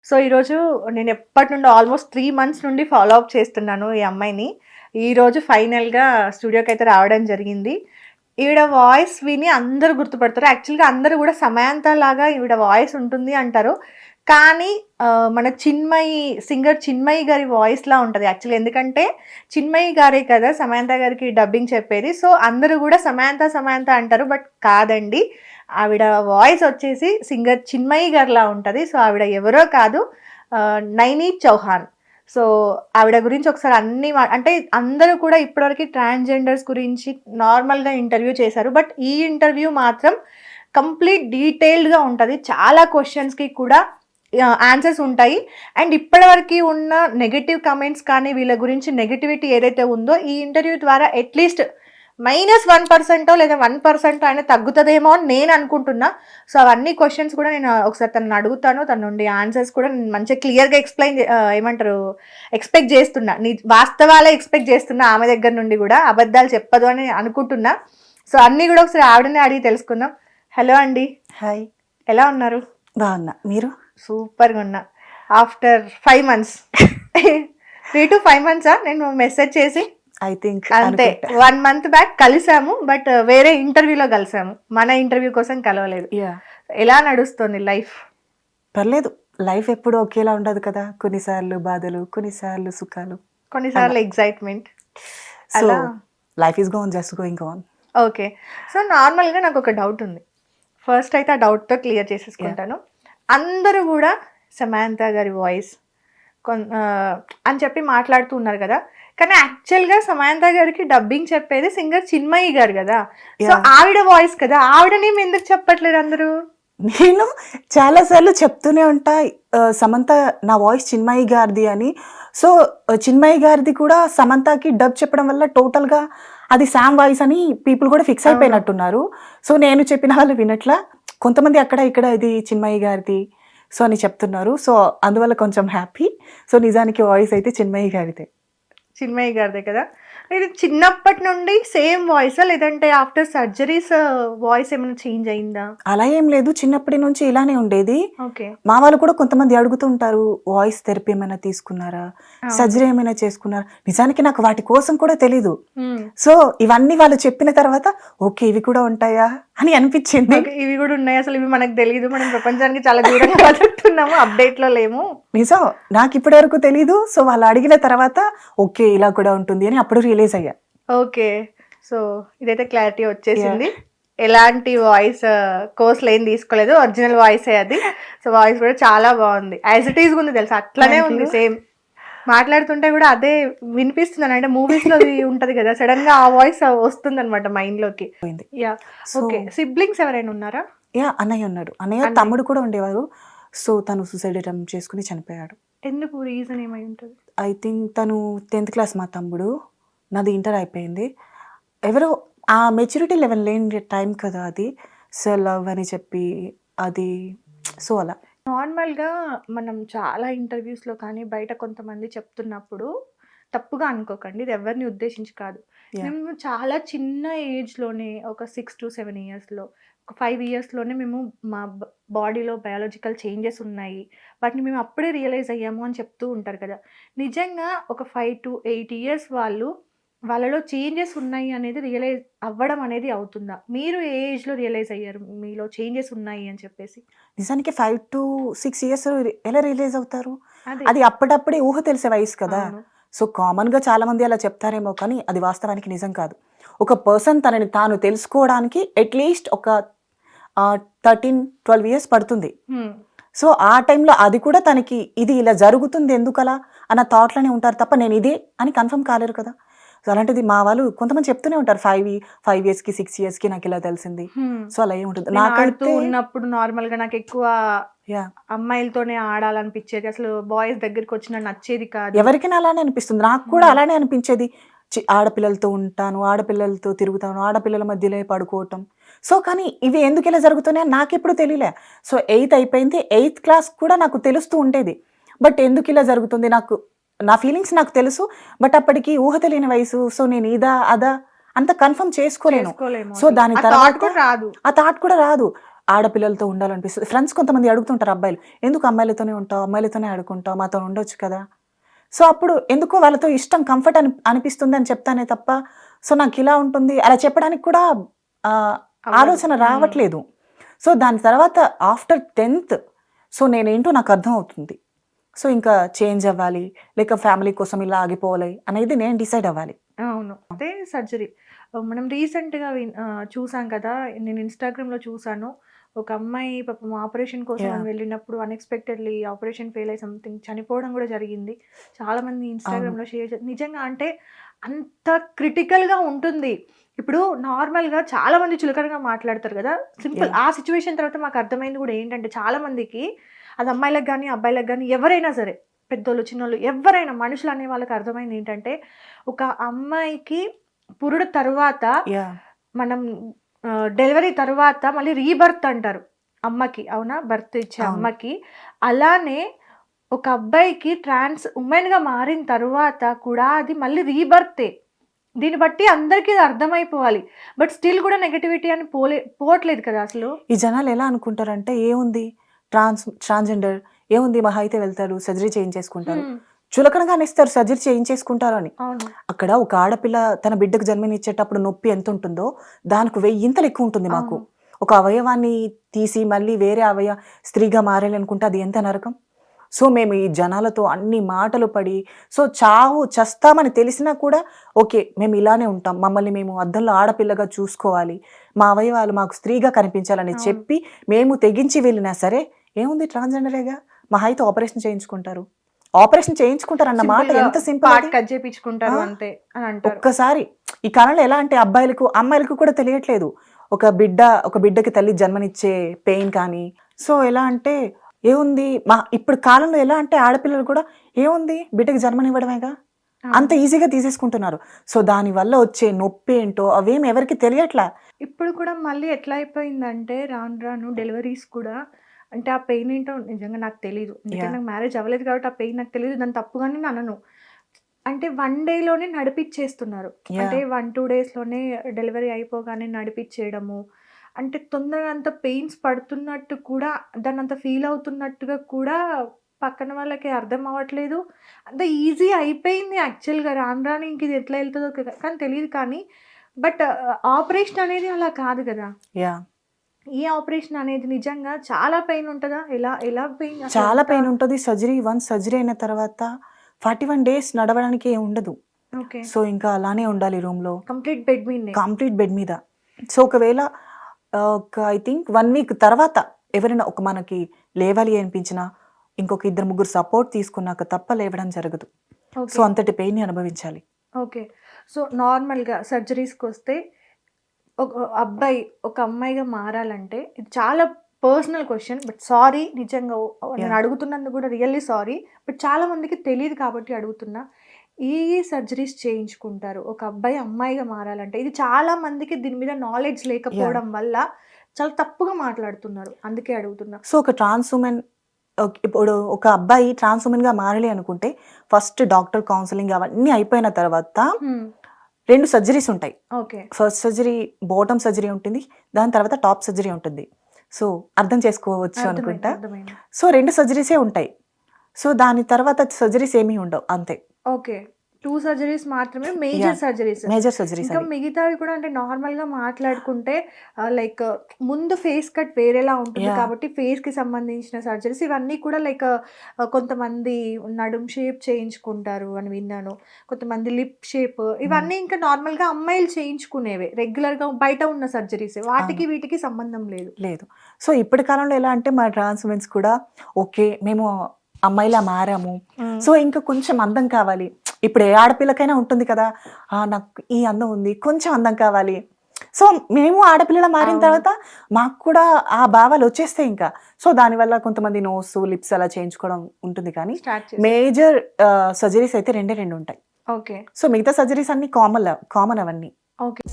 So, ఈరోజు నేను ఎప్పటి నుండో ఆల్మోస్ట్ 3 మంత్స్ నుండి ఫాలో అప్ చేస్తున్నాను ఈ అమ్మాయిని. ఈరోజు ఫైనల్‌గా స్టూడియోకైతే రావడం జరిగింది. ఈవిడ వాయిస్ విని అందరూ గుర్తుపడతారు. యాక్చువల్‌గా అందరూ గూడా సమాంత లాగా ఈవిడ వాయిస్ ఉంటుంది అంటారు. కానీ మన చిన్మయి సింగర్ చిన్మయి గారి వాయిస్‌లా ఉంటది యాక్చువల్‌గా. ఎందుకంటే చిన్మయి గారే కదా సమాంత గారికి డబ్బింగ్ చెప్పేది. సో, అందరూ గూడా సమాంత, సమాంత అంటారు. బట్ కాదండి. ఆవిడ వాయిస్ వచ్చేసి సింగర్ చిన్మయి గారిలా ఉంటది. సో, ఆవిడ ఎవరో కాదు నైని చౌహాన్. సో, ఆవిడ గురించి ఒకసారి అంటే అందరూ కూడా ఇప్పటివరకు ట్రాన్స్‌జెండర్స్ గురించి నార్మల్‌గా ఇంటర్వ్యూ చేశారు. బట్ ఈ ఇంటర్వ్యూ మాత్రం కంప్లీట్ డీటెయిల్డ్‌గా ఉంటది. చాలా క్వెషన్స్‌కి కూడా ఆన్సర్స్ ఉంటాయి. అండ్ ఇప్పటివరకు ఉన్న నెగెటివ్ కామెంట్స్ కానీ, వీళ్ళ గురించి నెగటివిటీ ఏదైతే ఉందో ఈ ఇంటర్వ్యూ ద్వారా అట్‌లీస్ట్ -1% లేదా 1% అయినా తగ్గుతదేమో అని నేను అనుకుంటున్నా. సో, అవన్నీ క్వెషన్స్ కూడా నేను ఒకసారి తనని అడుగుతాను. తన నుండి ఆన్సర్స్ కూడా నేను మంచిగా క్లియర్‌గా ఎక్స్‌పెక్ట్ చేస్తున్నా. వాస్తవాలే ఎక్స్‌పెక్ట్ చేస్తున్నా ఆమె దగ్గర నుండి గూడా. అబద్ధాలు చెప్పదు అని అనుకుంటున్నా. సో, అన్నీ గూడా ఒకసారి ఆవిడనే అడిగి తెలుసుకుందాం. హలో అండి. హాయ్. ఎలా ఉన్నారు? బాగున్నా. మీరు? సూపర్‌గా ఉన్నా. ఆఫ్టర్ 5 మంత్స్ 3-5 మంత్సా నేను మెసేజ్ చేసి? ఐ థింక్ అంతే. 1 మంత్ బ్యాక్ కలిసాము. బట్ వేరే ఇంటర్వ్యూలో కలిసాము. మన ఇంటర్వ్యూ కోసం కలవలేదు. యాహ్! ఎలా నడుస్తుంది లైఫ్? పర్లేదు. లైఫ్ ఎప్పుడు ఒకేలా ఉండదు కదా! కొన్నిసార్లు బాధలు, కొన్నిసార్లు సుఖాలు. కొన్నిసార్లు ఎక్సైట్‌మెంట్. సో, అలా life is just going on. Okay. So, నార్మల్‌గా నాకొక డౌట్ ఉంది. ఫస్ట్ అయితే ఆ డౌట్‌తో క్లియర్ చేసేసుకుంటాను. అందరూ గూడా సమాంత గారి వాయిస్ అని చెప్పి మాట్లాడుతూ ఉన్నారు కదా! కానీ యాక్చువల్‌గా సమాంత గారికి డబ్బింగ్ చెప్పేది సింగర్ చిన్మయి గారు గదా! So, yeah! ఆవిడ వాయిస్ కదా! ఆవిడనేమి ఎందుకు చెప్పట్లేదు అందరూ? నేను చాలా సార్లు చెప్తూనే ఉంటా సమంత నా వాయిస్ చిన్మయి గారిది అని. సో, చిన్మయి గారిది కూడా సమంతకి డబ్ చెప్పడం వల్ల టోటల్‌గా అది సామ్ వాయిస్ అని పీపుల్ కూడా ఫిక్స్ అవును. అయిపోయినట్టున్నారు. సో, నేను చెప్పిన వాళ్ళు వినట్లా. కొంతమంది అక్కడ ఇక్కడ ఇది చిన్మయి గారిది సో అని చెప్తున్నారు. సో, అందువల్ల కొంచెం హ్యాపీ. సో, నిజానికి వాయిస్ అయితే చిన్మయి గారిదే. చిన్మయి గారిదే కదా! ఇది చిన్నప్పటి నుండి సేమ్ వాయిసా? లేదంటే ఆఫ్టర్ సర్జరీస్ వాయిస్ ఏమైనా చేంజ్ అయిందా? అలా ఏం లేదు. చిన్నప్పటి నుంచి ఇలానే ఉండేది. ఓకే. మా వాళ్ళు కూడా కొంతమంది అడుగుతూ ఉంటారు. వాయిస్ థెరపీ ఏమైనా తీసుకున్నారా? అవును. సర్జరీ ఏమైనా చేసుకున్నారా? నిజానికి నాకు వాటి కోసం కూడా తెలీదు. హ్మ్. సో, ఇవన్నీ వాళ్ళు చెప్పిన తర్వాత ఓకే. ఇవి కూడా ఉంటాయా అని అనిపించింది. ఓకే. ఇవి గూడా ఉన్నాయి. అసలు ఇవి మనకు తెలీదు. మనం ప్రపంచానికి చాలా దూరంగా బతుకుతున్నాము. అప్‌డేట్‌లో లేము. నిజం. నాకు ఇప్పటి వరకు తెలీదు. సో, వాళ్ళు అడిగిన తర్వాత ఓకే. ఇలా కూడా ఉంటుంది అని అప్పుడు రియలైజ్ అయ్యా. ఓకే. సో, ఇదైతే క్లారిటీ వచ్చేసింది. ఎలాంటి వాయిస్ కోర్స్‌లు ఏం తీసుకోలేదు. ఒరిజినల్ వాయిసే అది. సో, వాయిస్ కూడా చాలా బాగుంది. యాజ్ ఇట్ ఈస్‌గా ఉంది తెలుసా? అట్లనే థాంక్ ఉంది యూ. సేమ్. మాట్లాడుతుంటే కూడా అదే వినిపిస్తున్నాను. అంటే మూవీస్‌లో అది ఉంటది కదా! సడెన్‌గా ఆ వాయిస్ వస్తుందన్నమాట మైండ్‌లోకి. పోయింది. యాహ్! So, okay. సిబ్లింగ్స్ ఎవరైనా ఉన్నారా? అన్నయ్య ఉన్నాడు. అన్నయ్య అన్నయ్య. తమ్ముడు కూడా ఉండేవారు. సో, తను సూసైడ్ అటెంప్ట్ చేసుకొని చనిపోయాడు. ఎందుకు? రీజన్ ఏమై ఉంటది? ఐ థింక్ తను 10th క్లాస్ మా తమ్ముడు. నాది ఇంటర్ అయిపోయింది. ఎవరో ఆ మెచ్యూరిటీ లెవెల్ లేని టైం కదా అది. సో, లవ్ అని చెప్పి అది సో, అలా. నార్మల్‌గా మనం చాలా ఇంటర్వ్యూస్‌లో కానీ, బయట కొంతమంది చెప్తున్నప్పుడు తప్పుగా అనుకోకండి. ఇది ఎవరిని ఉద్దేశించి కాదు. యాహ్! మేము చాలా చిన్న ఏజ్‌లోనే ఒక 6-7 ఇయర్స్‌లో, ఒక 5 ఇయర్స్‌లోనే మేము మా బాడీలో బయాలజికల్ చేంజెస్ ఉన్నాయి. వాటిని మేము అప్పుడే రియలైజ్ అయ్యాము అని చెప్తూ ఉంటారు కదా! నిజంగా ఒక 5-8 ఇయర్స్ వాళ్ళలో చేంజెస్ ఉన్నాయి అనేది రియలైజ్ అవ్వడం అనేది అవుతుందా? మీరు ఏ ఏజ్‌లో రియలైజ్ అయ్యారు మీలో చేంజెస్ ఉన్నాయి అని చెప్పేసి? నిజానికి 5-6 ఇయర్స్ ఎలా రియలైజ్ అవుతారు? అదే. అది అప్పుడప్పుడే ఊహ తెలిసే వయసు కదా! అవును. సో, కామన్‌గా చాలామంది అలా చెప్తారేమో కానీ అది వాస్తవానికి నిజం కాదు. ఒక పర్సన్ తనని తాను తెలుసుకోవడానికి అట్‌లీస్ట్ ఒక 13-12 ఇయర్స్ పడుతుంది. హ్మ్. సో, ఆ టైంలో అది కూడా తనకి ఇది ఇలా జరుగుతుంది ఎందుకలా అన్న థాట్‌లోనే ఉంటారు తప్ప నేను ఇదే అని కన్ఫర్మ్ కాలేరు కదా! సో, అలాంటిది మా వాళ్ళు కొంతమంది చెప్తూనే ఉంటారు 5 ఇయర్స్‌కి, 6 ఇయర్స్‌కి నాకిలా తెలిసింది. హ్మ్. సో, అలా ఏమి ఉండదు. నేను ఆడుతూ నాకైతే ఉన్నప్పుడు నార్మల్‌గా నాకెక్కువ యాహ్! అమ్మాయిలతోనే ఆడాలనిపిచ్చేది. అసలు బాయ్స్ దగ్గరికొచ్చినా నచ్చేది కాదు. ఎవరికైనా అలానే అనిపిస్తుంది. నాకు కూడా అలానే అనిపించేది. ఆడపిల్లలతో ఉంటాను, ఆడపిల్లలతో తిరుగుతాను, ఆడపిల్లల మధ్యలో పడుకోవటం. సో, కానీ ఇవి ఎందుకిలా జరుగుతున్నాయని నాకెప్పుడు తెలియలే. సో, 8th అయిపోయింది. 8th క్లాస్ కూడా నాకు తెలుస్తూ ఉండేది. బట్ ఎందుకిలా జరుగుతుంది నాకు నా ఫీలింగ్స్ నాకు తెలుసు. బట్ అప్పటికి ఊహ తెలియని వయసు. సో, నేను ఇదా, అదా అంత కన్ఫర్మ్ చేసుకోలేను. చేసుకోలేము సో, అసలు. దాని ఆ థాట్ తర్వాత కూడా రాదు. ఆ థాట్ కూడా రాదు. ఆడపిల్లలతో ఉండాలనిపిస్తుంది. ఫ్రెండ్స్ కొంతమంది అడుగుతుంటారు అబ్బాయిలు, ఎందుకు అమ్మాయిలతోనే ఉంటావు, అమ్మాయిలతోనే ఆడుకుంటావు, మాతో ఉండొచ్చు కదా. సో అప్పుడు ఎందుకో వాళ్ళతో ఇష్టం, కంఫర్ట్ అనిపిస్తుంది అని చెప్తానే తప్ప, సో నాకు ఇలా ఉంటుంది అలా చెప్పడానికి కూడా ఆలోచన రావట్లేదు. సో దాని తర్వాత ఆఫ్టర్ 10th సో నేనేంటో నాకు అర్థం అవుతుంది. సో ఇంకా చేంజ్ అవ్వాలి, లేక ఫ్యామిలీ కోసం ఇలా ఆగిపోవాలి అనేది నేను డిసైడ్ అవ్వాలి. అవును. అదే సర్జరీ. మనం రీసెంట్‌గా చూసాం కదా! నేను ఇన్‌స్టాగ్రామ్‌లో చూసాను. ఒక అమ్మాయి పాపం ఆపరేషన్ కోసం అని వెళ్ళినప్పుడు అన్‌ఎక్స్‌పెక్టెడ్‌లీ ఆపరేషన్ ఫెయిల్ అయ్యి సంథింగ్ చనిపోవడం కూడా జరిగింది. చాలామంది ఇన్‌స్టాగ్రామ్‌లో షేర్ నిజంగా అంటే అంత క్రిటికల్‌గా ఉంటుంది. ఇప్పుడు నార్మల్‌గా చాలామంది చులకనగా మాట్లాడతారు కదా! సింపుల్ ఆ సిట్యుయేషన్ తర్వాత మాకు అర్థమైంది కూడా ఏంటంటే చాలామందికి అది అమ్మాయిలకు గానీ, అబ్బాయిలకు గానీ ఎవరైనా సరే పెద్దోళ్ళు, చిన్నోళ్ళు ఎవరైనా మనుషులు అనే వాళ్ళకి అర్థమైంది ఏంటంటే ఒక అమ్మాయికి పురుడు తర్వాత మనం డెలివరీ తర్వాత మళ్ళీ రీబర్త్ అంటారు అమ్మకి. అవునా? బర్త్ ఇచ్చే అమ్మకి. అలానే ఒక అబ్బాయికి ట్రాన్స్ ఉమెన్‌గా మారిన తర్వాత కూడా అది మళ్ళీ రీబర్తే. దీన్ని బట్టి అందరికీ ఇది అర్థమైపోవాలి. బట్ స్టిల్ కూడా నెగటివిటీ అని పోవట్లేదు కదా అసలు. ఈ జనాలు ఎలా అనుకుంటారంటే ఏముంది ట్రాన్స్జెండర్ ఏముంది, మహా అయితే వెళ్తారు సర్జరీ చేయించేసుకుంటారు, చులకనగా అనిస్తారు సర్జరీ చేయించేసుకుంటారు అని. అక్కడ ఒక ఆడపిల్ల తన బిడ్డకు జన్మనిచ్చేటప్పుడు నొప్పి ఎంత ఉంటుందో దానికి 1000 ఎక్కువ ఉంటుంది మాకు. ఒక అవయవాన్ని తీసి మళ్ళీ వేరే స్త్రీగా మారాలి అనుకుంటే అది ఎంత నరకం. సో మేము ఈ జనాలతో అన్ని మాటలు పడి, సో చస్తామని తెలిసినా కూడా ఓకే మేము ఇలానే ఉంటాం, మమ్మల్ని మేము అద్దంలో ఆడపిల్లగా చూసుకోవాలి, మా అవయవాలు మాకు స్త్రీగా కనిపించాలని చెప్పి మేము తెగించి వెళ్ళినా సరే ఏముంది ట్రాన్స్జెండరేగా, మా అయితే ఆపరేషన్ చేయించుకుంటారు అన్న మాట ఎంత సింపుల్. కట్ చేయించుకుంటారు అంతే అని అంటారు. ఒక్కసారి ఈ కాలంలో ఎలా అంటే అబ్బాయిలకు అమ్మాయిలకు కూడా తెలియట్లేదు ఒక బిడ్డకి తల్లి జన్మనిచ్చే పెయిన్ కానీ. సో ఎలా అంటే ఏముంది ఇప్పుడు కాలంలో ఎలా అంటే ఆడపిల్లలు కూడా ఏముంది బిడ్డకి జన్మనివ్వడమేగా అంత ఈజీగా తీసేసుకుంటున్నారు. సో దాని వల్ల వచ్చే నొప్పి ఏంటో అవేం ఎవరికి తెలియట్లా. ఇప్పుడు కూడా మళ్ళీ ఎట్లా అయిపోయిందంటే రాను రాను డెలివరీస్ కూడా అంటే ఆ పెయిన్ ఏంటో నిజంగా నాకు తెలియదు. ఎందుకంటే నాకు మ్యారేజ్ అవ్వలేదు కాబట్టి ఆ పెయిన్ నాకు తెలియదు. దాని తప్పుగానే అనను. అంటే 1 డేలోనే నడిపిచ్చేస్తున్నారు. అంటే 1-2 డేస్‌లోనే డెలివరీ అయిపోగానే నడిపిచ్చేయడము. అంటే తొందరగా అంత పెయిన్స్ పడుతున్నట్టు కూడా దాన్ని అంత ఫీల్ అవుతున్నట్టుగా కూడా పక్కన వాళ్ళకి అర్థం అవ్వట్లేదు. అంత ఈజీ అయిపోయింది యాక్చువల్‌గా. రాను రాను ఇంక ఇది ఎట్లా వెళ్తుందో కానీ తెలీదు కానీ బట్ ఆపరేషన్ అనేది అలా కాదు కదా. ఈ ఆపరేషన్ అనేది నిజంగా చాలా పెయిన్ ఉంటుందా? ఎలా పెయిన్? చాలా పెయిన్ ఉంటుంది. సర్జరీ అయిన తర్వాత 41 డేస్ నడవడానికి ఏం ఉండదు. సో ఇంకా అలానే ఉండాలి రూమ్ లో, కంప్లీట్ బెడ్ మీద. సో ఒకవేళ ఐ థింక్ 1 వీక్ తర్వాత ఎవరైనా మనకి లేవాలి అనిపించినా ఇంకొక 2-3 సపోర్ట్ తీసుకున్నాక తప్ప లేవడం జరగదు. సో అంతటి పెయిన్ ని అనుభవించాలి. ఓకే. సో నార్మల్గా సర్జరీస్కి వస్తే ఒక అబ్బాయి ఒక అమ్మాయిగా మారాలంటే ఇది చాలా పర్సనల్ క్వశ్చన్. బట్ సారీ, నిజంగా నేను అడుగుతున్నందుకు కూడా రియల్లీ సారీ. బట్ చాలా మందికి తెలియదు కాబట్టి అడుగుతున్నా. ఈ సర్జరీస్ చేయించుకుంటారు ఒక అబ్బాయి అమ్మాయిగా మారాలంటే. ఇది చాలా మందికి దీని మీద నాలెడ్జ్ లేకపోవడం వల్ల చాలా తప్పుగా మాట్లాడుతున్నారు. అందుకే అడుగుతున్నా. సో ఒక ట్రాన్స్ ఉమెన్ ఇప్పుడు ఒక అబ్బాయి ట్రాన్స్ ఉమెన్ గా మారాలి అనుకుంటే ఫస్ట్ డాక్టర్ కౌన్సిలింగ్ అవన్నీ అయిపోయిన తర్వాత 2 సర్జరీస్ ఉంటాయి. ఫస్ట్ సర్జరీ బాటమ్ సర్జరీ ఉంటుంది, దాని తర్వాత టాప్ సర్జరీ ఉంటుంది. సో అర్థం చేసుకోవచ్చు అనుకుంటా. సో 2 సర్జరీసే ఉంటాయి. సో దాని తర్వాత సర్జరీస్ ఏమీ ఉండవు అంతే. ఓకే. 2 సర్జరీస్ మాత్రమే మేజర్ సర్జరీస్. ఇంకా మిగతావి కూడా అంటే నార్మల్గా మాట్లాడుకుంటే లైక్ ముందు ఫేస్ కట్ వేరేలా ఉంటుంది కాబట్టి ఫేస్ కి సంబంధించిన సర్జరీస్ ఇవన్నీ కూడా లైక్ కొంతమంది నడుం షేప్ చేయించుకుంటారు అని విన్నాను, కొంతమంది లిప్ షేప్, ఇవన్నీ ఇంకా నార్మల్గా అమ్మాయిలు చేయించుకునేవే రెగ్యులర్ గా బయట ఉన్న సర్జరీస్. వీటికి సంబంధం లేదు. సో ఇప్పటి కాలంలో ఎలా అంటే మా ట్రాన్స్ ఉమెన్స్ కూడా ఓకే మేము అమ్మాయిలా మారాము, సో ఇంకా కొంచెం అందం కావాలి. ఇప్పుడు ఏ ఆడపిల్లకైనా ఉంటుంది కదా, నాకు ఈ అందం ఉంది, కొంచెం అందం కావాలి. సో మేము ఆడపిల్లల మారిన తర్వాత మాకు కూడా ఆ భావాలు వచ్చేస్తాయి ఇంకా. సో దానివల్ల కొంతమంది నోస్ లిప్స్ అలా చేయించుకోవడం ఉంటుంది కానీ మేజర్ సర్జరీస్ అయితే 2 ఉంటాయి. ఓకే. సో మిగతా సర్జరీస్ అన్ని కామన్ అవన్నీ. ఓకే.